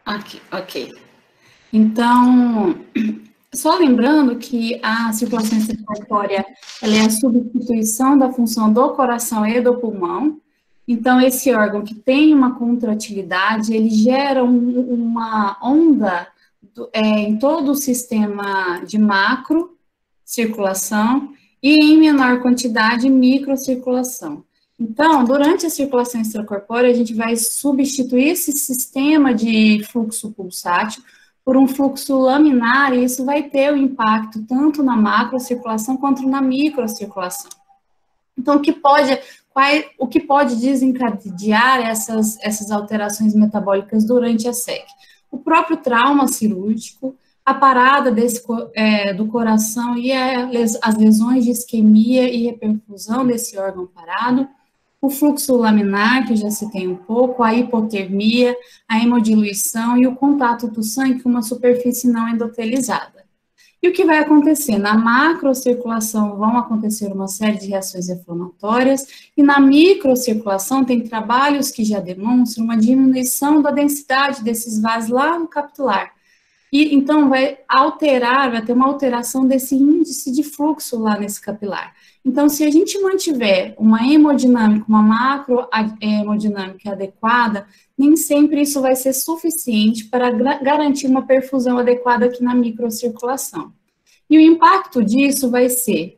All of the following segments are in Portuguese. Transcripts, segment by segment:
Ok, ok. Então, só lembrando que a circulação extracorpórea, ela é a substituição da função do coração e do pulmão. Então, esse órgão que tem uma contratilidade, ele gera uma onda em todo o sistema de macro circulação e, em menor quantidade, microcirculação. Então, durante a circulação extracorpórea, a gente vai substituir esse sistema de fluxo pulsátil por um fluxo laminar, e isso vai ter o impacto tanto na macrocirculação quanto na microcirculação. Então, o que pode desencadear essas alterações metabólicas durante a SEC? O próprio trauma cirúrgico, a parada do coração e as lesões de isquemia e reperfusão desse órgão parado, o fluxo laminar, que eu já citei um pouco, a hipotermia, a hemodiluição e o contato do sangue com uma superfície não endotelizada. E o que vai acontecer? Na macrocirculação vão acontecer uma série de reações inflamatórias, e na microcirculação tem trabalhos que já demonstram uma diminuição da densidade desses vasos lá no capitular. E então vai ter uma alteração desse índice de fluxo lá nesse capilar. Então, se a gente mantiver uma hemodinâmica, uma macrohemodinâmica adequada, nem sempre isso vai ser suficiente para garantir uma perfusão adequada aqui na microcirculação. E o impacto disso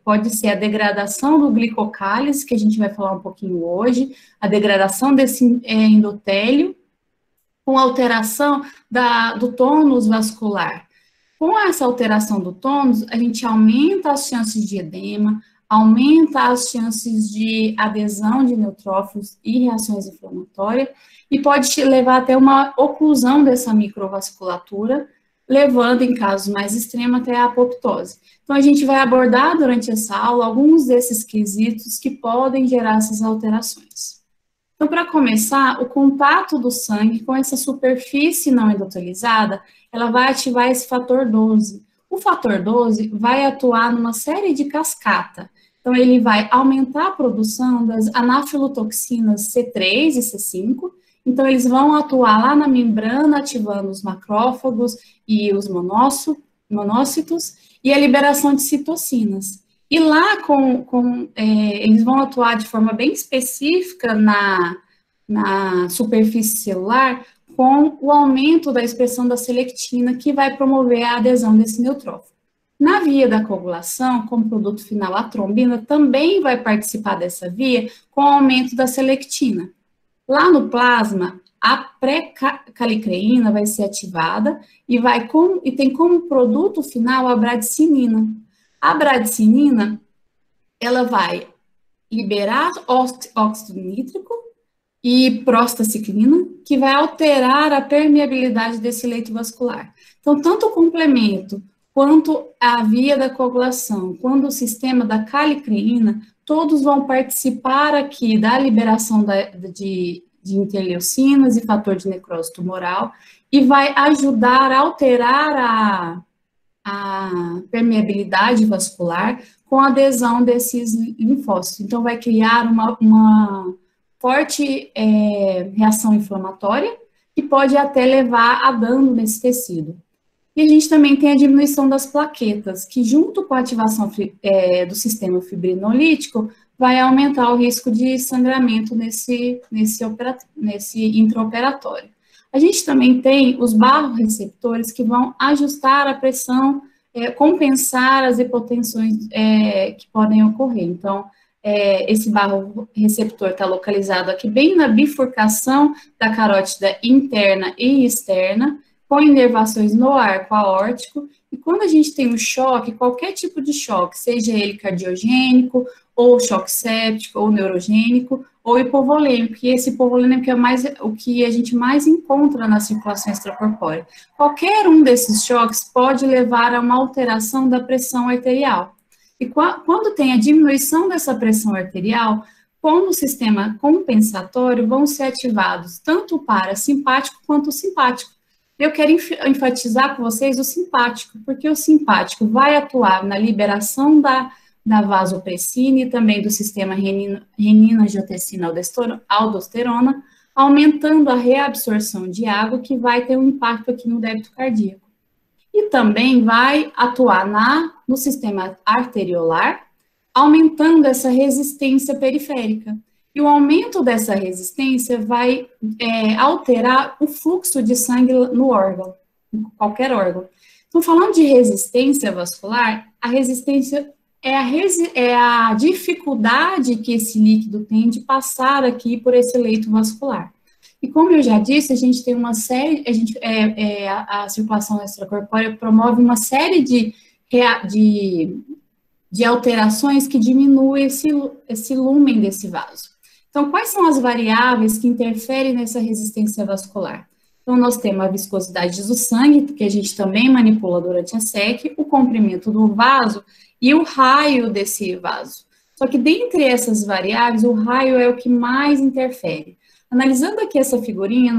pode ser a degradação do glicocálise, que a gente vai falar um pouquinho hoje, a degradação desse endotélio, com alteração do tônus vascular. Com essa alteração do tônus, a gente aumenta as chances de edema, aumenta as chances de adesão de neutrófilos e reações inflamatórias, e pode levar até uma oclusão dessa microvasculatura, levando, em casos mais extremos, até a apoptose. Então, a gente vai abordar durante essa aula alguns desses quesitos que podem gerar essas alterações. Então, para começar, o contato do sangue com essa superfície não endotelizada, ela vai ativar esse fator 12. O fator 12 vai atuar numa série de cascata. Então, ele vai aumentar a produção das anafilotoxinas C3 e C5. Então, eles vão atuar lá na membrana, ativando os macrófagos e os monócitos, e a liberação de citocinas. E lá, eles vão atuar de forma bem específica na superfície celular, com o aumento da expressão da selectina, que vai promover a adesão desse neutrófilo. Na via da coagulação, como produto final, a trombina também vai participar dessa via com o aumento da selectina. Lá no plasma, a pré-calicreína vai ser ativada e tem como produto final a bradicinina. A bradicinina, ela vai liberar óxido nítrico e prostaciclina, que vai alterar a permeabilidade desse leito vascular. Então, tanto o complemento, quanto a via da coagulação, quanto o sistema da calicreína, todos vão participar aqui da liberação de interleucinas e fator de necrose tumoral, e vai ajudar a alterar a permeabilidade vascular com a adesão desses linfócitos. Então, vai criar uma forte reação inflamatória, que pode até levar a dano nesse tecido. E a gente também tem a diminuição das plaquetas, que junto com a ativação do sistema fibrinolítico, vai aumentar o risco de sangramento nesse intraoperatório. A gente também tem os barroreceptores que vão ajustar a pressão, compensar as hipotensões que podem ocorrer. Então, esse barroreceptor está localizado aqui bem na bifurcação da carótida interna e externa, com inervações no arco aórtico, e quando a gente tem um choque, qualquer tipo de choque, seja ele cardiogênico, ou choque séptico, ou neurogênico, ou hipovolêmico, e esse hipovolêmico é o que a gente mais encontra na circulação extracorpórea. Qualquer um desses choques pode levar a uma alteração da pressão arterial. E quando tem a diminuição dessa pressão arterial, como o sistema compensatório, vão ser ativados tanto o parasimpático quanto o simpático. Eu quero enfatizar com vocês o simpático, porque o simpático vai atuar na liberação da vasopressina e também do sistema renina-angiotensina-aldosterona, aumentando a reabsorção de água, que vai ter um impacto aqui no débito cardíaco. E também vai atuar no sistema arteriolar, aumentando essa resistência periférica. E o aumento dessa resistência vai alterar o fluxo de sangue no órgão, em qualquer órgão. Então, falando de resistência vascular, a resistência é a dificuldade que esse líquido tem de passar aqui por esse leito vascular. E como eu já disse, a gente tem uma série, a circulação extracorpórea promove uma série de alterações que diminuem esse lumen desse vaso. Então, quais são as variáveis que interferem nessa resistência vascular? Então, nós temos a viscosidade do sangue, que a gente também manipula durante a SEC, o comprimento do vaso e o raio desse vaso. Só que dentre essas variáveis, o raio é o que mais interfere. Analisando aqui essa figurinha,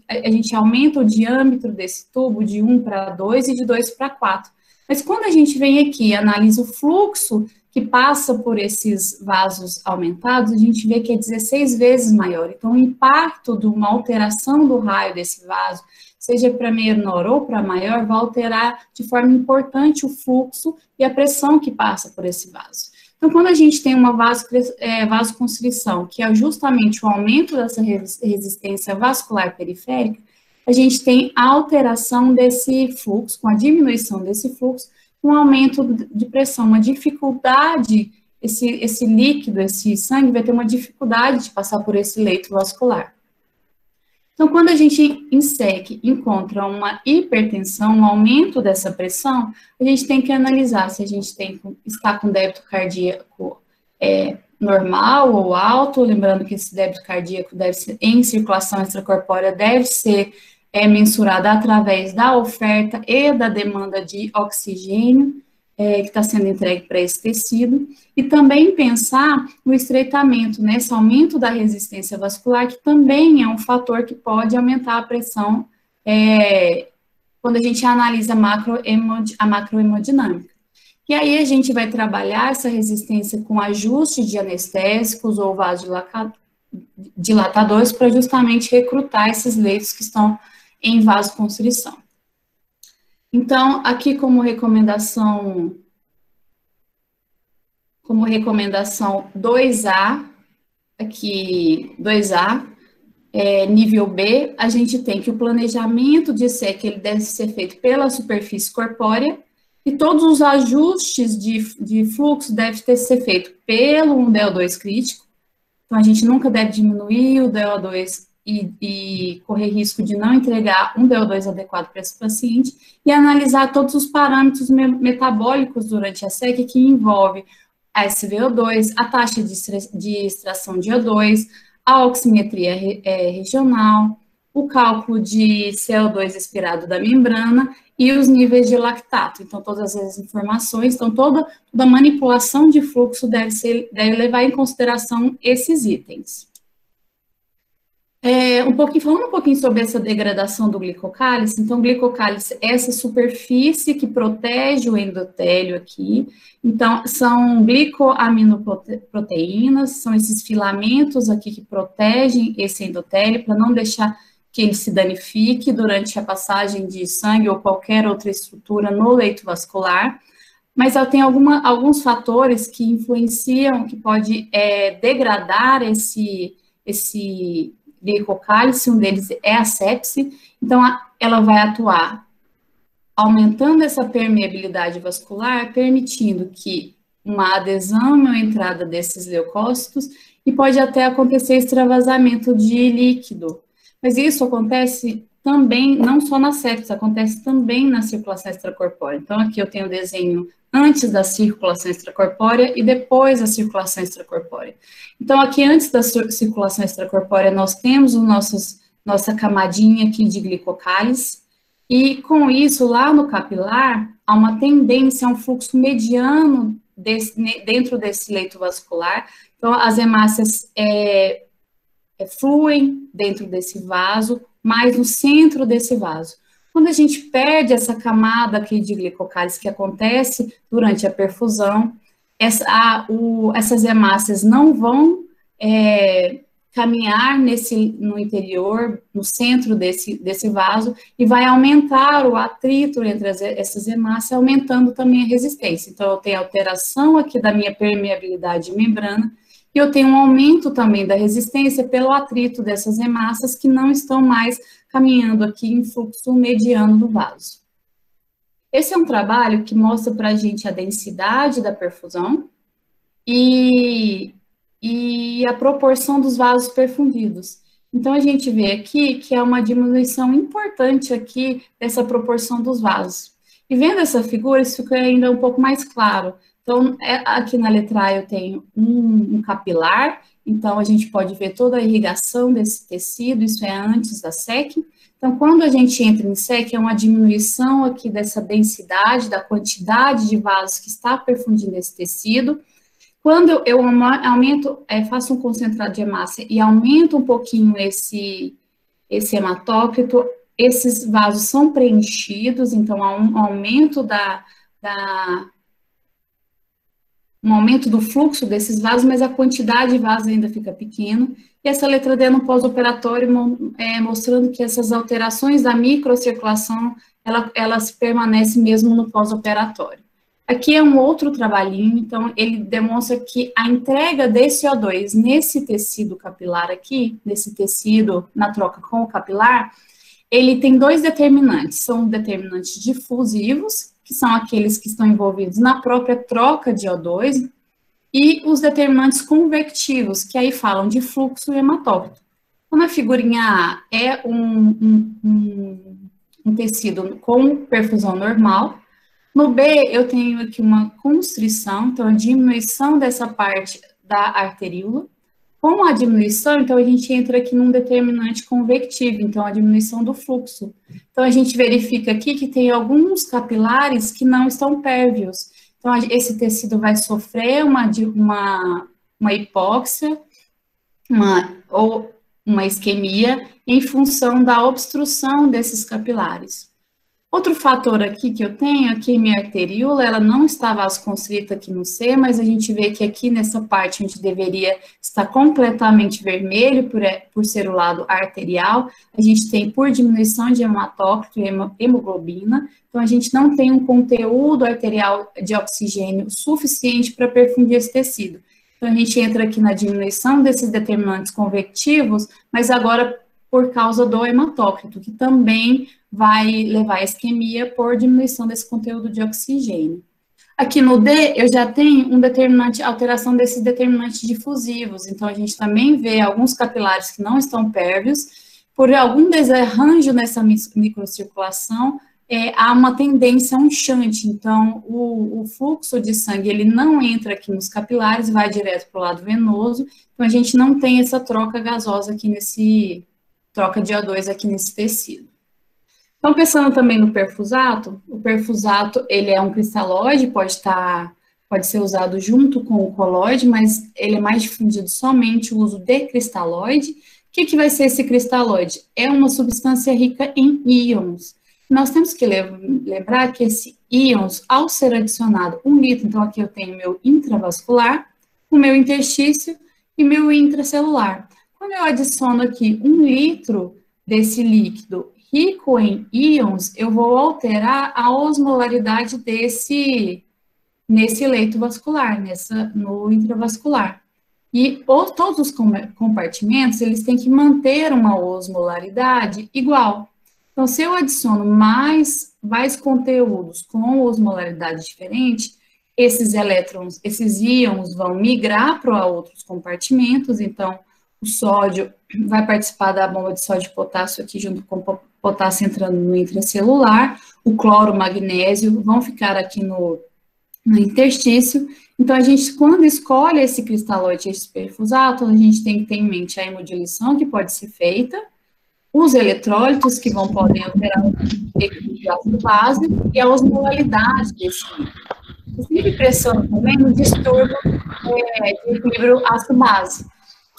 a gente aumenta o diâmetro desse tubo de 1 para 2 e de 2 para 4. Mas quando a gente vem aqui e analisa o fluxo que passa por esses vasos aumentados, a gente vê que é 16 vezes maior. Então, o impacto de uma alteração do raio desse vaso, seja para menor ou para maior, vai alterar de forma importante o fluxo e a pressão que passa por esse vaso. Então, quando a gente tem uma vasoconstrição, que é justamente o aumento dessa resistência vascular periférica, a gente tem a alteração desse fluxo, com a diminuição desse fluxo, um aumento de pressão, uma dificuldade, esse líquido, esse sangue vai ter uma dificuldade de passar por esse leito vascular. Então, quando a gente em SEC encontra uma hipertensão, um aumento dessa pressão, a gente tem que analisar se a gente está com débito cardíaco normal ou alto, lembrando que esse débito cardíaco deve ser em circulação extracorpórea, deve ser mensurada através da oferta e da demanda de oxigênio que está sendo entregue para esse tecido, e também pensar no estreitamento, nesse aumento da resistência vascular, que também é um fator que pode aumentar a pressão quando a gente analisa a macrohemodinâmica. E aí a gente vai trabalhar essa resistência com ajuste de anestésicos ou vasodilatadores para justamente recrutar esses leitos que estão em vasoconstrição. Então, aqui como recomendação 2A, aqui 2A, nível B, a gente tem que o planejamento de SEC ele deve ser feito pela superfície corpórea e todos os ajustes de fluxo devem ser feitos pelo 1DO2 crítico. Então, a gente nunca deve diminuir o DO2 e correr risco de não entregar um DO2 adequado para esse paciente, e analisar todos os parâmetros metabólicos durante a SEC, que envolve a SVO2, a taxa de extração de O2, a oximetria regional, o cálculo de CO2 expirado da membrana e os níveis de lactato. Então, todas as informações, então toda a manipulação de fluxo deve levar em consideração esses itens. Falando um pouquinho sobre essa degradação do glicocálice, então, o glicocálice é essa superfície que protege o endotélio aqui, então, são glicoaminoproteínas, são esses filamentos aqui que protegem esse endotélio para não deixar que ele se danifique durante a passagem de sangue ou qualquer outra estrutura no leito vascular, mas ela tem alguns fatores que influenciam, que pode degradar esse glicocálice, um deles é a sepse, então ela vai atuar aumentando essa permeabilidade vascular, permitindo que uma adesão ou entrada desses leucócitos, e pode até acontecer extravasamento de líquido. Mas isso acontece também, não só na sepse, acontece também na circulação extracorpórea. Então, aqui eu tenho o desenho antes da circulação extracorpórea e depois da circulação extracorpórea. Então, aqui antes da circulação extracorpórea, nós temos nossa camadinha aqui de glicocálice, e com isso, lá no capilar, há uma tendência a um fluxo mediano dentro desse leito vascular. Então, as hemácias fluem dentro desse vaso, mais no centro desse vaso. Quando a gente perde essa camada aqui de glicocálice que acontece durante a perfusão, essas hemácias não vão caminhar no interior, no centro desse vaso, e vai aumentar o atrito entre essas hemácias, aumentando também a resistência. Então, eu tenho alteração aqui da minha permeabilidade de membrana, e eu tenho um aumento também da resistência pelo atrito dessas hemácias que não estão mais caminhando aqui em fluxo mediano do vaso. Esse é um trabalho que mostra para a gente a densidade da perfusão e a proporção dos vasos perfundidos. Então, a gente vê aqui que é uma diminuição importante aqui dessa proporção dos vasos. E vendo essa figura, isso fica ainda um pouco mais claro. Então, aqui na letra A eu tenho um capilar, então a gente pode ver toda a irrigação desse tecido, isso é antes da SEC. Então, quando a gente entra em SEC, é uma diminuição aqui dessa densidade, da quantidade de vasos que está perfundindo esse tecido. Quando eu aumento, faço um concentrado de hemácia e aumento um pouquinho esse hematócrito, esses vasos são preenchidos, então há um aumento um aumento do fluxo desses vasos, mas a quantidade de vasos ainda fica pequeno. E essa letra D no pós-operatório mostrando que essas alterações da microcirculação, elas permanecem mesmo no pós-operatório. Aqui é um outro trabalhinho, então ele demonstra que a entrega desse O2 nesse tecido capilar aqui, nesse tecido na troca com o capilar, ele tem dois determinantes, são determinantes difusivos, que são aqueles que estão envolvidos na própria troca de O2, e os determinantes convectivos, que aí falam de fluxo e hematócrito. Então, na figurinha A é um tecido com perfusão normal. No B, eu tenho aqui uma constrição, então a diminuição dessa parte da arteríola. Com a diminuição, então a gente entra aqui num determinante convectivo, então a diminuição do fluxo. Então a gente verifica aqui que tem alguns capilares que não estão pérvios. Então esse tecido vai sofrer uma hipóxia ou uma isquemia em função da obstrução desses capilares. Outro fator aqui que eu tenho, aqui minha arteríola, ela não está vasoconstrita aqui no C, mas a gente vê que aqui nessa parte onde deveria estar completamente vermelho, por ser o lado arterial, a gente tem por diminuição de hematócrito e hemoglobina, então a gente não tem um conteúdo arterial de oxigênio suficiente para perfundir esse tecido. Então a gente entra aqui na diminuição desses determinantes convectivos, mas agora por causa do hematócrito, que também vai levar à isquemia por diminuição desse conteúdo de oxigênio. Aqui no D, eu já tenho alteração desses determinantes difusivos, então a gente também vê alguns capilares que não estão pérvios, por algum desarranjo nessa microcirculação, há uma tendência a um shunt, então o fluxo de sangue, ele não entra aqui nos capilares, vai direto para o lado venoso, então a gente não tem essa troca gasosa aqui troca de O2 aqui nesse tecido. Então, pensando também no perfusato, o perfusato, ele é um cristalóide, pode ser usado junto com o colóide, mas ele é mais difundido somente o uso de cristalóide. O que vai ser esse cristalóide? É uma substância rica em íons. Nós temos que lembrar que esse íons, ao ser adicionado 1 litro, então aqui eu tenho meu intravascular, o meu interstício e meu intracelular. Quando eu adiciono aqui 1 litro desse líquido rico em íons, eu vou alterar a osmolaridade nesse leito vascular, no intravascular. E todos os compartimentos, eles têm que manter uma osmolaridade igual. Então, se eu adiciono mais conteúdos com osmolaridade diferente, esses elétrons, esses íons vão migrar para outros compartimentos, então o sódio vai participar da bomba de sódio e potássio aqui junto com o potássio entrando no intracelular, o cloro, o magnésio vão ficar aqui no interstício. Então, a gente, quando escolhe esse cristalóide, esse perfusato, a gente tem que ter em mente a hemodiluição que pode ser feita, os eletrólitos que podem alterar o equilíbrio ácido-base e a osmolaridade desse líquido. Sempre pressão também no distúrbio de equilíbrio ácido-base,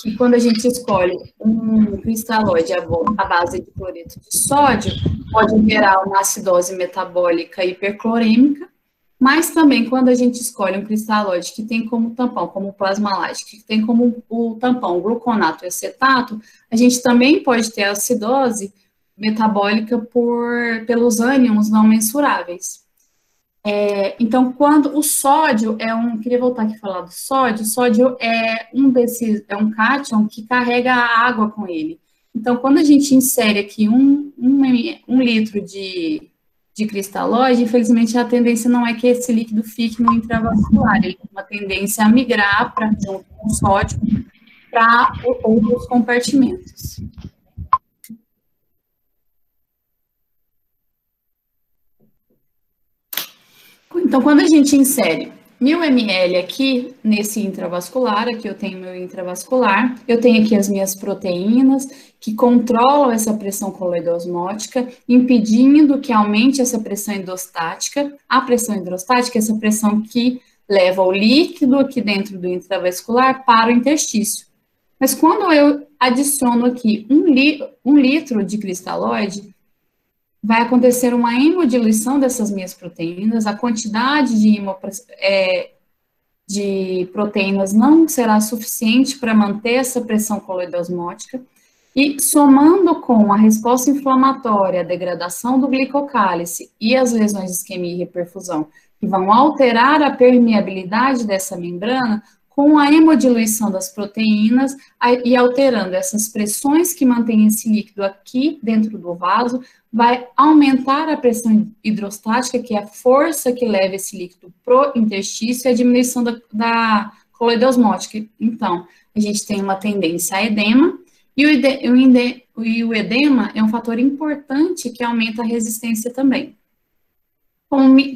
que quando a gente escolhe um cristalóide à base de cloreto de sódio, pode gerar uma acidose metabólica hiperclorêmica, Mas também, quando a gente escolhe um cristalóide que tem como tampão, como o plasmalate, que tem como o tampão o gluconato e acetato, a gente também pode ter acidose metabólica pelos ânions não mensuráveis. Então, quando o sódio queria voltar aqui a falar do sódio, o sódio é um cátion que carrega a água com ele. Então, quando a gente insere aqui um litro de cristalóide, infelizmente a tendência não é que esse líquido fique no intravascular, ele tem uma tendência a migrar para junto com o sódio para outros compartimentos. Então, quando a gente insere 1000 ml aqui nesse intravascular, aqui eu tenho meu intravascular, eu tenho aqui as minhas proteínas que controlam essa pressão coloidosmótica, impedindo que aumente essa pressão hidrostática. A pressão hidrostática é essa pressão que leva o líquido aqui dentro do intravascular para o interstício. Mas quando eu adiciono aqui um litro de cristalóide, vai acontecer uma hemodiluição dessas minhas proteínas, a quantidade de proteínas não será suficiente para manter essa pressão coloidosmótica, e somando com a resposta inflamatória, a degradação do glicocálice e as lesões de isquemia e reperfusão, que vão alterar a permeabilidade dessa membrana, com a hemodiluição das proteínas e alterando essas pressões que mantêm esse líquido aqui dentro do vaso, vai aumentar a pressão hidrostática, que é a força que leva esse líquido para o interstício, e a diminuição da coloidosmótica. Então, a gente tem uma tendência a edema, e o edema é um fator importante que aumenta a resistência também.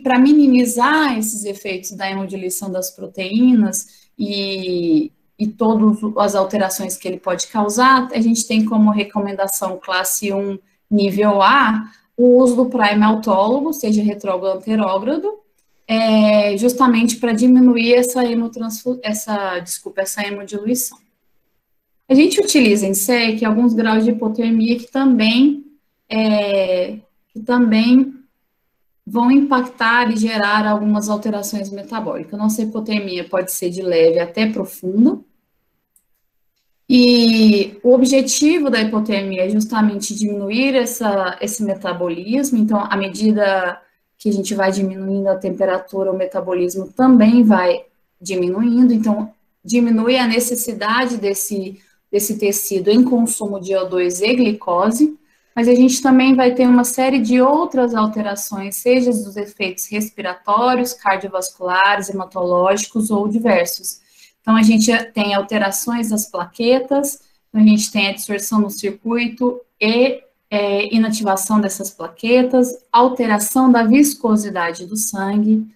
Para minimizar esses efeitos da hemodiluição das proteínas e todas as alterações que ele pode causar, a gente tem como recomendação classe 1, nível A, o uso do primer autólogo, seja retrógrado ou anterógrado, justamente para diminuir essa hemodiluição. A gente utiliza em SEC alguns graus de hipotermia que também vão impactar e gerar algumas alterações metabólicas. Nossa hipotermia pode ser de leve até profunda. E o objetivo da hipotermia é justamente diminuir esse metabolismo. Então, à medida que a gente vai diminuindo a temperatura, o metabolismo também vai diminuindo. Então, diminui a necessidade desse tecido em consumo de O2 e glicose. Mas a gente também vai ter uma série de outras alterações, seja dos efeitos respiratórios, cardiovasculares, hematológicos ou diversos. Então, a gente tem alterações das plaquetas, a gente tem a distorção no circuito e inativação dessas plaquetas, alteração da viscosidade do sangue,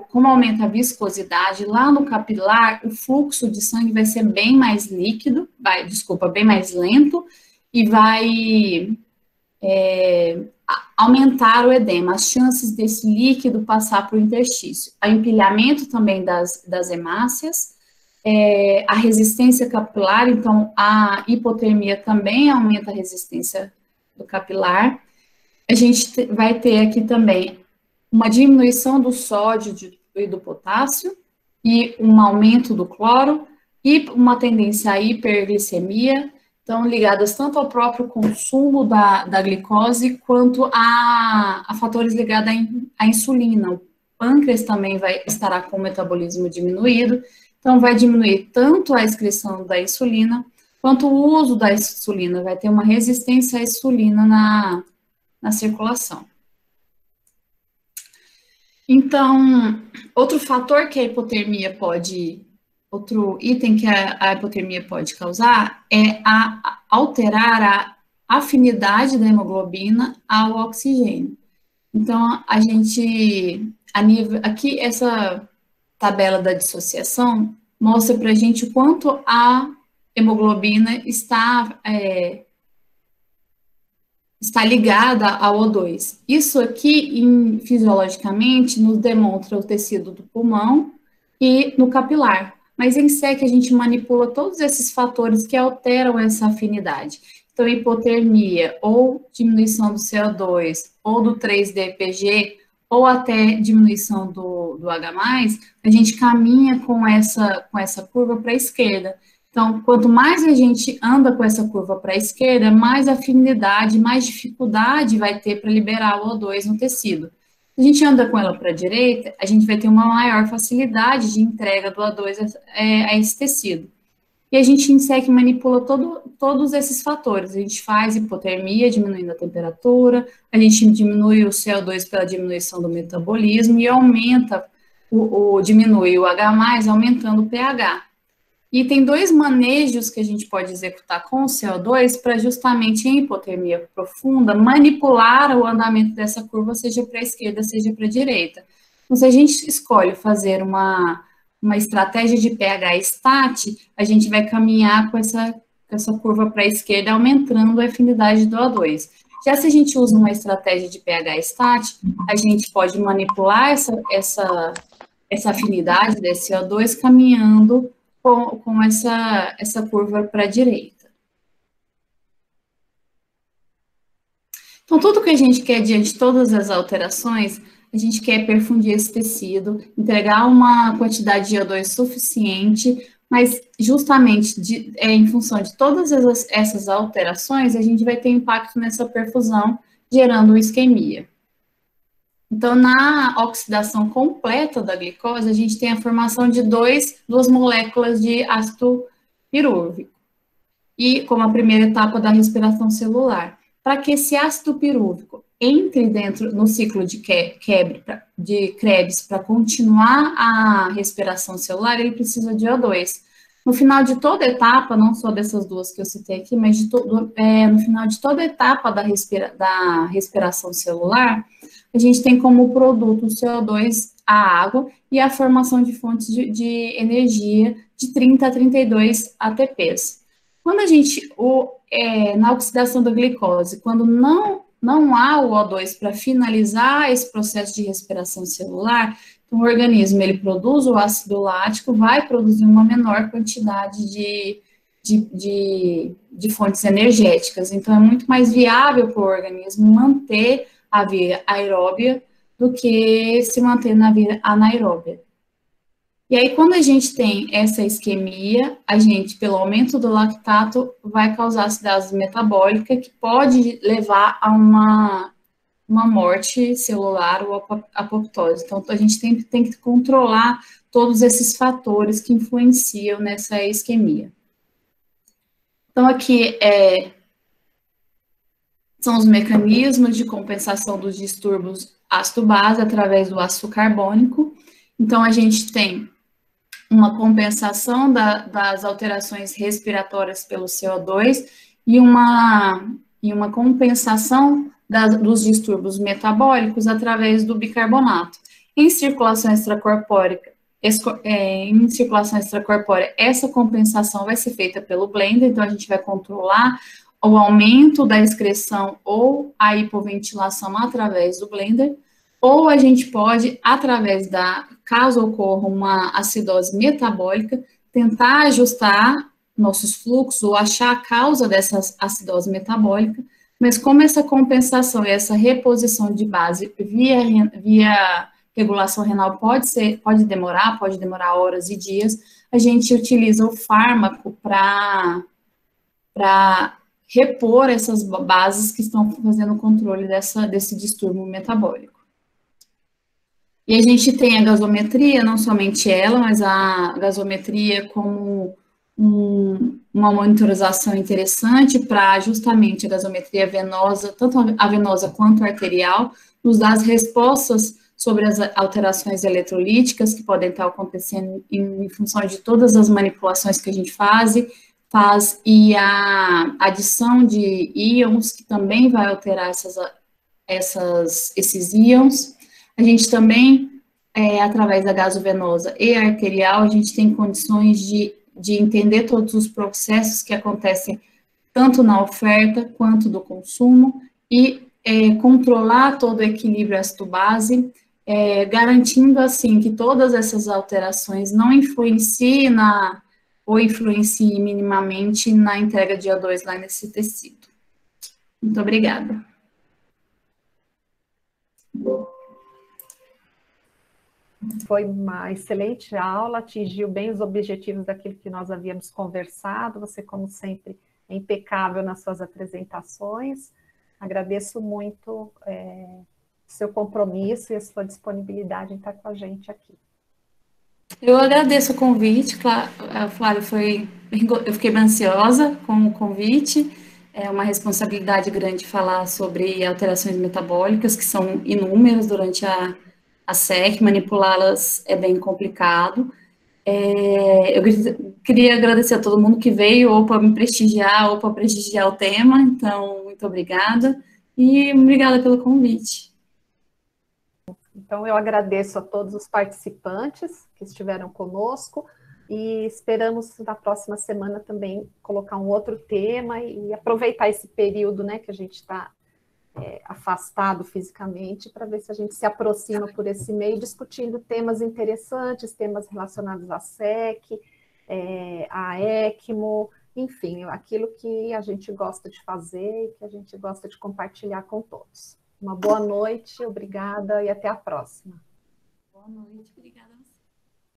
como aumenta a viscosidade, lá no capilar, o fluxo de sangue vai ser bem mais bem mais lento, e vai aumentar o edema, as chances desse líquido passar para o interstício. O empilhamento também das hemácias, a resistência capilar, então a hipotermia também aumenta a resistência do capilar. A gente vai ter aqui também uma diminuição do sódio e do potássio, e um aumento do cloro, e uma tendência à hiperglicemia, então ligadas tanto ao próprio consumo da glicose, quanto a fatores ligados à insulina. O pâncreas também estará com o metabolismo diminuído, então vai diminuir tanto a excreção da insulina, quanto o uso da insulina, vai ter uma resistência à insulina na circulação. Então, outro fator que a hipotermia outro item que a hipotermia pode causar é alterar a afinidade da hemoglobina ao oxigênio. Então, aqui essa tabela da dissociação mostra para a gente o quanto a hemoglobina está ligada ao O2. Isso aqui, fisiologicamente, nos demonstra o tecido do pulmão e no capilar. mas em SEC a gente manipula todos esses fatores que alteram essa afinidade. Então, hipotermia, ou diminuição do CO2, ou do 3-DPG, ou até diminuição do H+, a gente caminha com essa curva para a esquerda. Então, quanto mais a gente anda com essa curva para a esquerda, mais afinidade, mais dificuldade vai ter para liberar o O2 no tecido. Se a gente anda com ela para a direita, a gente vai ter uma maior facilidade de entrega do O2 a esse tecido. E a gente em SEC manipula todos esses fatores. A gente faz hipotermia, diminuindo a temperatura, a gente diminui o CO2 pela diminuição do metabolismo e aumenta, diminui o H+, aumentando o pH. E tem dois manejos que a gente pode executar com o CO2 para justamente em hipotermia profunda manipular o andamento dessa curva, seja para a esquerda, seja para a direita. Então, se a gente escolhe fazer uma estratégia de pH stat, a gente vai caminhar com essa curva para a esquerda, aumentando a afinidade do O2. Já se a gente usa uma estratégia de pH stat, a gente pode manipular essa afinidade desse O2 caminhando com essa curva para a direita. Então, tudo que a gente quer diante de todas as alterações, a gente quer perfundir esse tecido, entregar uma quantidade de O2 suficiente, mas justamente em função de todas essas alterações, a gente vai ter impacto nessa perfusão, gerando isquemia. Então, na oxidação completa da glicose, a gente tem a formação de duas moléculas de ácido pirúvico, e como a primeira etapa da respiração celular. Para que esse ácido pirúvico entre dentro no ciclo de Krebs para continuar a respiração celular, ele precisa de O2. No final de toda etapa, não só dessas duas que eu citei aqui, mas no final de toda etapa da respiração celular, a gente tem como produto o CO2, a água, e a formação de fontes de energia de 30 a 32 ATPs. Quando a gente, na oxidação da glicose, quando não há o O2 para finalizar esse processo de respiração celular, então o organismo ele produz o ácido lático, vai produzir uma menor quantidade de fontes energéticas. Então é muito mais viável para o organismo manter a via aeróbia do que se manter na via anaeróbia. E aí, quando a gente tem essa isquemia, a gente, pelo aumento do lactato, vai causar acidose metabólica, que pode levar a uma morte celular ou apoptose. Então, a gente tem que controlar todos esses fatores que influenciam nessa isquemia. Então, aqui são os mecanismos de compensação dos distúrbios ácido-base através do ácido carbônico. Então, a gente tem uma compensação das alterações respiratórias pelo CO2 e uma compensação dos distúrbios metabólicos através do bicarbonato. Em circulação extracorpórea, essa compensação vai ser feita pelo blender, então a gente vai controlar o aumento da excreção ou a hipoventilação através do blender, ou a gente pode, caso ocorra uma acidose metabólica, tentar ajustar nossos fluxos ou achar a causa dessa acidose metabólica, mas como essa compensação e essa reposição de base via regulação renal pode demorar horas e dias, a gente utiliza o fármaco para repor essas bases que estão fazendo o controle desse distúrbio metabólico. E a gente tem a gasometria, não somente ela, mas a gasometria como uma monitorização interessante para justamente a gasometria venosa, tanto a venosa quanto a arterial, nos dá as respostas sobre as alterações eletrolíticas que podem estar acontecendo em função de todas as manipulações que a gente faz e a adição de íons, que também vai alterar esses íons. A gente também, através da gasovenosa e arterial, a gente tem condições de entender todos os processos que acontecem tanto na oferta quanto do consumo e controlar todo o equilíbrio ácido-base, garantindo, assim, que todas essas alterações não influenciem ou influenciem minimamente na entrega de O2 lá nesse tecido. Muito obrigada. Foi uma excelente aula, atingiu bem os objetivos daquilo que nós havíamos conversado. Você, como sempre, é impecável nas suas apresentações. Agradeço muito seu compromisso e a sua disponibilidade em estar com a gente aqui. Eu agradeço o convite, Flávio, eu fiquei bem ansiosa com o convite, é uma responsabilidade grande falar sobre alterações metabólicas, que são inúmeras durante a SEC, manipulá-las é bem complicado. Eu queria agradecer a todo mundo que veio, ou para me prestigiar, ou para prestigiar o tema, então, muito obrigada, e obrigada pelo convite. Então, eu agradeço a todos os participantes que estiveram conosco e esperamos na próxima semana também colocar um outro tema e aproveitar esse período, né, que a gente está afastado fisicamente para ver se a gente se aproxima por esse meio discutindo temas interessantes, temas relacionados à SEC, à ECMO, enfim, aquilo que a gente gosta de fazer e que a gente gosta de compartilhar com todos. Uma boa noite, obrigada e até a próxima. Boa noite, obrigada a você.